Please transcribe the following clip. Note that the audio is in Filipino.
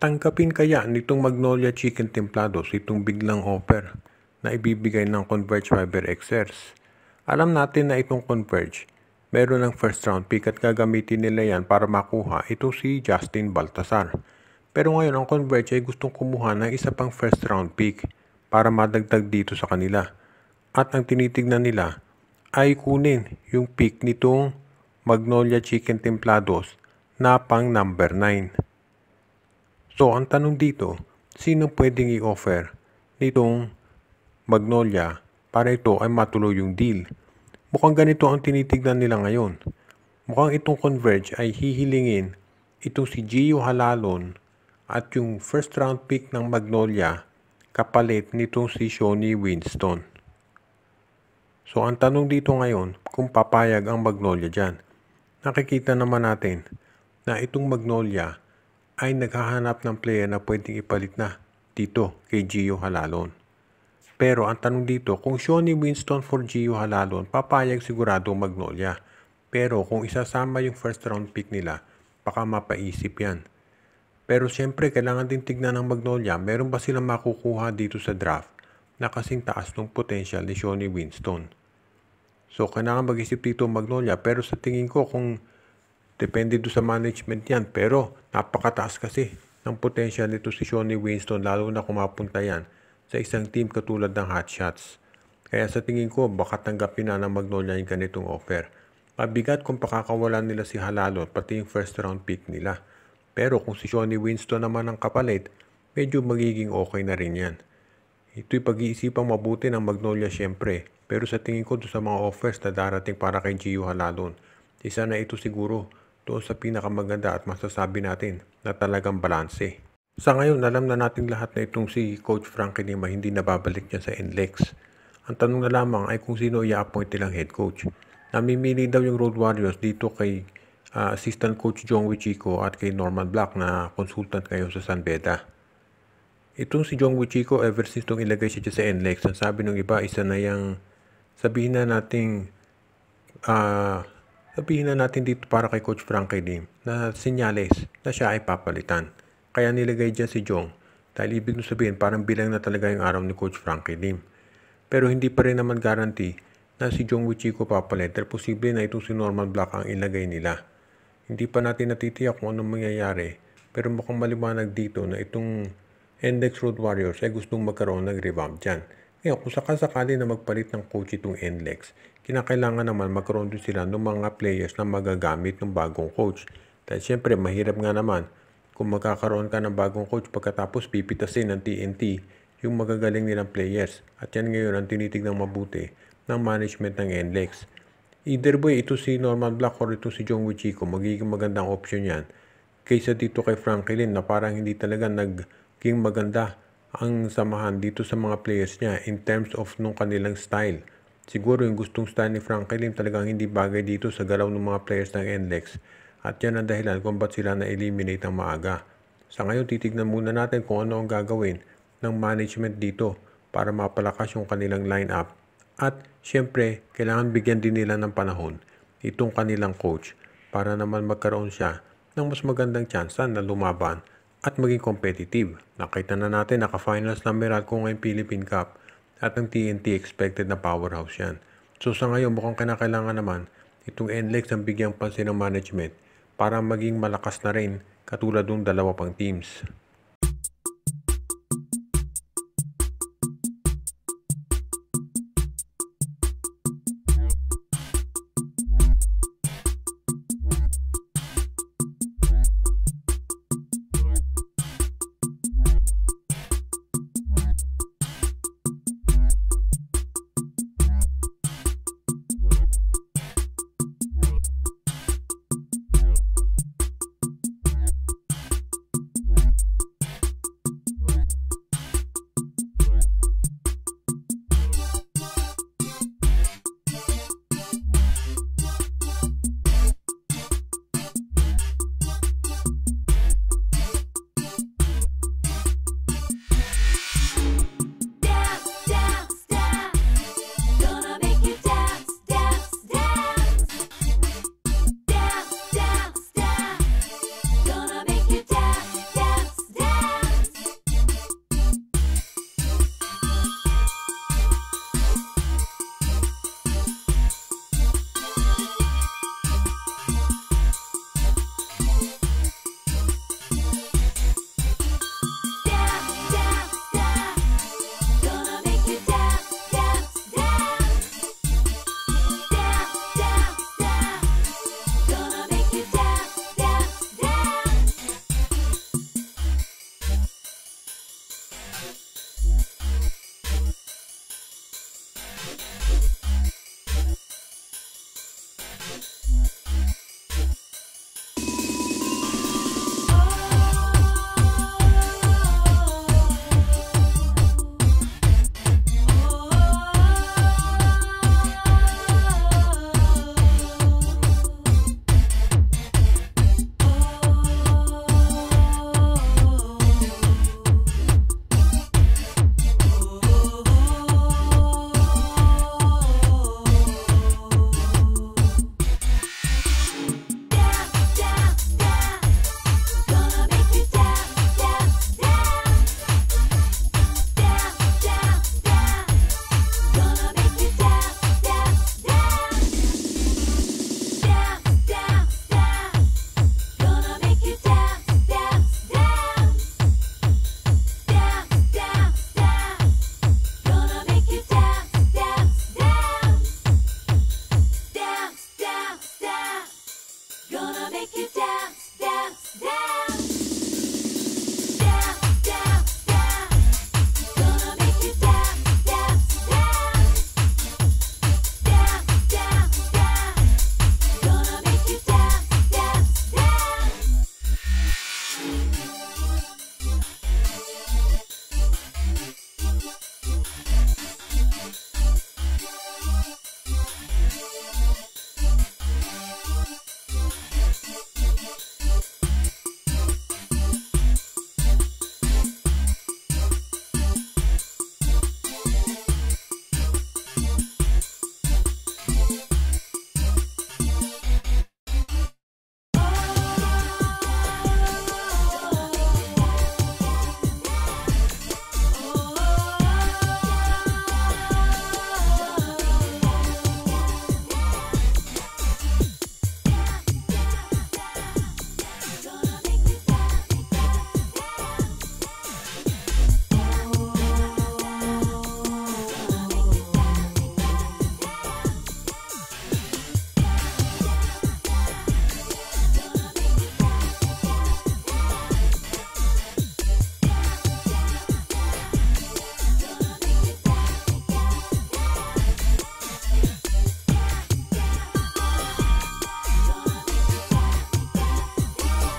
Tanggapin kaya nitong Magnolia Chicken Templados itong biglang offer na ibibigay ng Converge Fiber XRs? Alam natin na itong Converge, meron ng first round pick at gagamitin nila yan para makuha ito si Justin Baltasar. Pero ngayon ang Converge ay gustong kumuha ng isa pang first round pick para madagdag dito sa kanila. At ang tinitignan nila ay kunin yung pick nitong Magnolia Chicken Templados na pang number 9. So, ang tanong dito, sino pwedeng i-offer nitong Magnolia para ito ay matuloy yung deal? Mukhang ganito ang tinitignan nila ngayon. Mukhang itong Converge ay hihilingin itong si Gio Halalon at yung first round pick ng Magnolia kapalit nitong si Shoni Winston. So, ang tanong dito ngayon, kung papayag ang Magnolia dyan. Nakikita naman natin na itong Magnolia ay naghahanap ng player na pwedeng ipalit na dito kay Gio Halalon. Pero ang tanong dito, kung Shoni Winston for Gio Halalon, papayag sigurado Magnolia. Pero kung isasama yung first round pick nila, baka mapaisip yan. Pero siyempre, kailangan din tignan ng Magnolia, meron ba silang makukuha dito sa draft na kasing taas ng potential ni Shoni Winston. So, kailangan mag-isip dito Magnolia, pero sa tingin ko kung depende do sa management yan, pero napakataas kasi ng potential nito si Shoni Winston, lalo na kung mapunta yan sa isang team katulad ng Hot Shots. Kaya sa tingin ko, baka tanggapin na ng Magnolia yung ganitong offer. Mabigat kung pakakawalan nila si Halalon, pati yung first round pick nila. Pero kung si Shoni Winston naman ang kapalit, medyo magiging okay na rin yan. Ito'y pag-iisipang mabuti ng Magnolia syempre, pero sa tingin ko doon sa mga offers na darating para kay Gio Halalon, isa na ito siguro doon sa pinakamaganda at masasabi natin na talagang balanse. Sa ngayon, alam na natin lahat na itong si Coach Frankie Lima hindi nababalik niya sa NLEX. Ang tanong na lamang ay kung sino i-appoint nilang head coach. Namimili daw yung Road Warriors dito kay Assistant Coach Jong Wichico at kay Norman Black na consultant ngayon sa San Beda. Itong si Jong Wichico, ever since itong ilagay siya sa NLEX, ang sabi ng iba, isa na yung sabihin na natin dito para kay Coach Frankie Lim na senyales na siya ay papalitan. Kaya nilagay dyan si Jong dahil ibig sabihin parang bilang na talaga yung araw ni Coach Frankie Lim. Pero hindi pa rin naman guarantee na si Jong Wichico papalit dahil posible na itong si Norman Black ang ilagay nila. Hindi pa natin natitiyak kung anong mangyayari, pero mukhang maliwanag dito na itong NLEX Road Warriors ay gustong magkaroon ng revamp dyan. Ngayon, kung sakasakali na magpalit ng coach itong NLEX, kinakailangan naman magkaroon din sila ng mga players na magagamit ng bagong coach. Dahil siyempre, mahirap nga naman kung magkakaroon ka ng bagong coach pagkatapos pipitasin ng TNT yung magagaling nilang players. At yan ngayon ang tinitignan mabuti ng management ng NLEX. Either way, ito si Norman Black or ito si Jong Wichico, magiging magandang option yan. Kaysa dito kay Frankie Lim na parang hindi talaga naging maganda ang samahan dito sa mga players niya in terms of nung kanilang style. Siguro yung gustong style ni Frankie Lim talagang hindi bagay dito sa galaw ng mga players ng NLEX at yan ang dahilan kung ba't sila na-eliminate ang maaga. Sa ngayon, titignan muna natin kung ano ang gagawin ng management dito para mapalakas yung kanilang lineup. At syempre, kailangan bigyan din nila ng panahon itong kanilang coach para naman magkaroon siya ng mas magandang tsansa na lumaban at maging competitive. Nakita na natin naka-finals ng Meralco ngayong Philippine Cup at ang TNT expected na powerhouse yan. So sa ngayon mukhang kinakailangan naman itong NLEX ang bigyang pansin ng management para maging malakas na rin katulad ng dalawa pang teams.